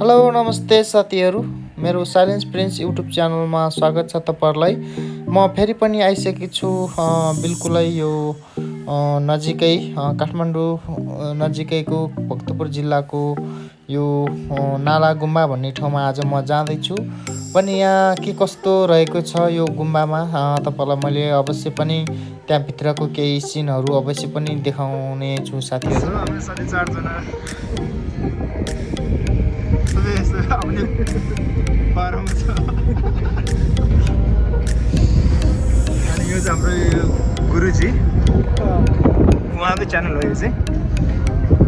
Hello नमस्ते साथीहरू, मेरो साइलेन्स प्रिन्स युट्युब च्यानलमा स्वागत छ तपाईहरुलाई। म फेरि पनि आइसकेको छु बिल्कुलै यो नजिकै काठमाडौँ नजिकैको भक्तपुर जिल्लाको यो नाला गुम्बा भन्ने ठाउँमा आज म जाँदैछु। पनि यहाँ के कस्तो रहेको छ यो गुम्बामा तपाईलाई मैले अवश्य पनि त्यहाँ भित्रको केही सिनहरू अवश्य पनि देखाउने छु साथीहरू। हामी 4.5 जना आउने बाह्रमा छ। अनि यो चाहिँ हाम्रो गुरुजी, उहाँको च्यानल हो यो चाहिँ।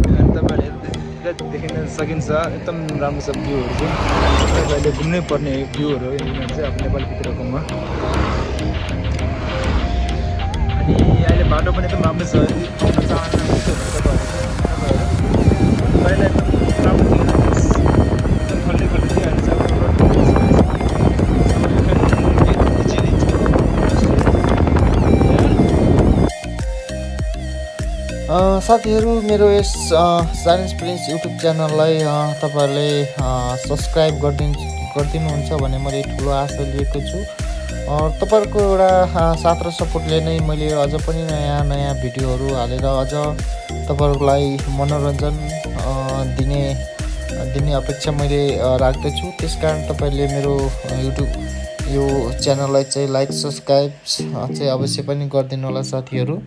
अनि तपाईँहरूले देखिन सकिन्छ, एकदम राम्रो छ भ्यूहरू चाहिँ। तपाईँहरूले घुम्नै पर्ने भ्यूहरू हो यिनीहरू चाहिँ अब नेपालभित्रकोमा। अनि अहिले बाटो पनि एकदम राम्रो छ। पहिला एकदम राम्रो थियो, एकदम खल्ली थियो। अहिले चाहिँ साथीहरू, मेरो यस साइलेन्स प्रिन्स युट्युब च्यानललाई तपाईहरुले सब्स्क्राइब गरिदिनुहुन्छ भन्ने मैले ठुलो आशा लिएको छु। तपाईहरुको एउटा साथ र सपोर्टले नै मैले अझ पनि नयाँ भिडियोहरू हालेर अझ तपाईहरुलाई मनोरञ्जन दिने अपेक्षा मैले राख्दछु। त्यसकारण तपाईहरुले मेरो युट्युब यो च्यानललाई चाहिँ लाइक सब्स्क्राइब चाहिँ अवश्य पनि गरिदिनु होला साथीहरू।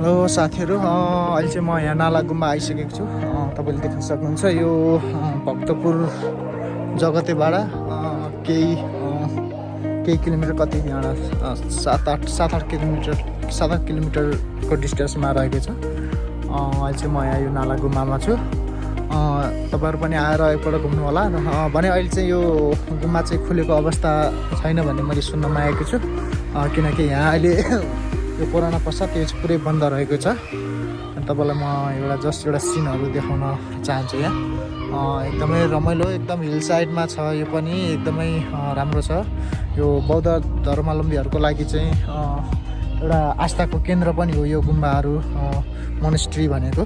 हेलो साथीहरू, अहिले चाहिँ म यहाँ नाला गुम्बा आइसकेको छु। तपाईँले देख्न सक्नुहुन्छ यो भक्तपुर जगतेबाट केही किलोमिटर, कति यहाँ 7-8 किलोमिटरको डिस्टेन्समा रहेको छ। अहिले चाहिँ म यहाँ यो नाला गुम्बामा छु। तपाईँहरू पनि आएर एकपल्ट घुम्नु होला। भने अहिले चाहिँ यो गुम्बा चाहिँ खुलेको अवस्था छैन भन्ने मैले सुन्नमा आएको छु, किनकि यहाँ अहिले यो कोरोना पश्चात यो चाहिँ पुरै बन्द रहेको छ। अनि तपाईँलाई म एउटा सिनहरू देखाउन चाहन्छु। यहाँ एकदमै रमाइलो, एकदम हिल साइडमा छ। यो पनि एकदमै राम्रो छ। यो बौद्ध धर्मावलम्बीहरूको लागि चाहिँ एउटा आस्थाको केन्द्र पनि हो यो गुम्बाहरू, मोनेस्ट्री भनेको।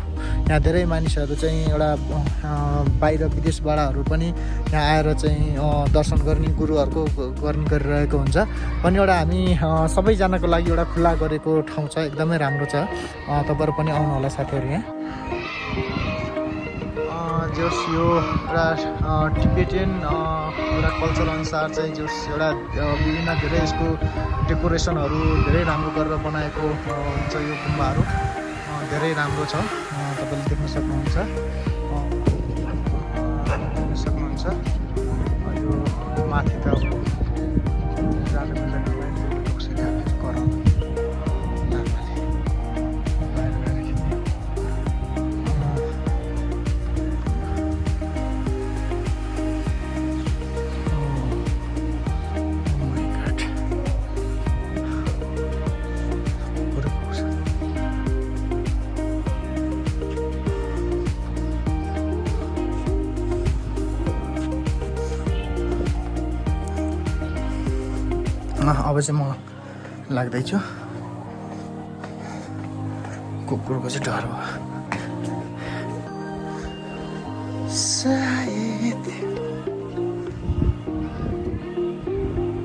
यहाँ धेरै मानिसहरू चाहिँ एउटा बाहिर विदेशबाटहरू पनि यहाँ आएर चाहिँ दर्शन गर्ने, गुरुहरूको गरिरहेको हुन्छ। पनि एउटा हामी सबैजनाको लागि एउटा खुल्ला गरेको ठाउँ छ, एकदमै राम्रो छ। तपाईँहरू पनि आउनु होला साथीहरू। यहाँ जस यो एउटा टिबेटियन एउटा कल्चर अनुसार चाहिँ जस एउटा विभिन्न धेरै यसको डेकोरेसनहरू धेरै राम्रो गरेर बनाएको हुन्छ यो गुम्बाहरू। धेरै राम्रो छ। तपाईँले देख्न सक्नुहुन्छ यो माथि त जानु मिल्दैन गराउनु अब चाहिँ म लाग्दैछु। कुकुरको चाहिँ डर भयो सायद।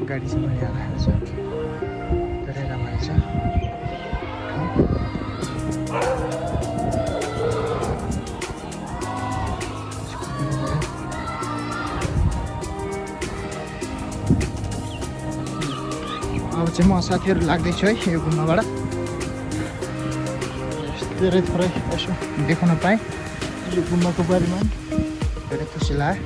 गाडी चाहिँ मैले आएको छ, धेरै रमाइलो छ। अब चाहिँ म साथीहरू लाग्दैछु है यो गुम्बाबाट। धेरै थोरै यसो देखाउन पाएँ यो गुम्बाको बारेमा, धेरै खुसी लाग्यो।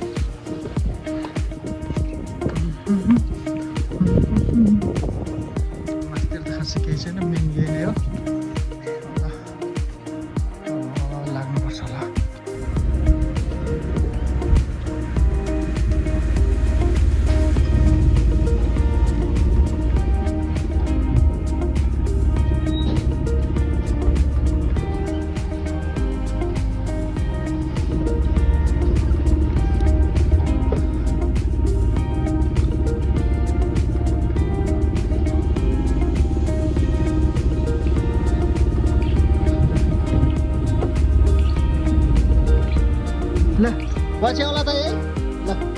माथितिर त खासै केही छैन, मेन यही नै हो। लाग्नुपर्छ होला। ल पछि आउला त है ल।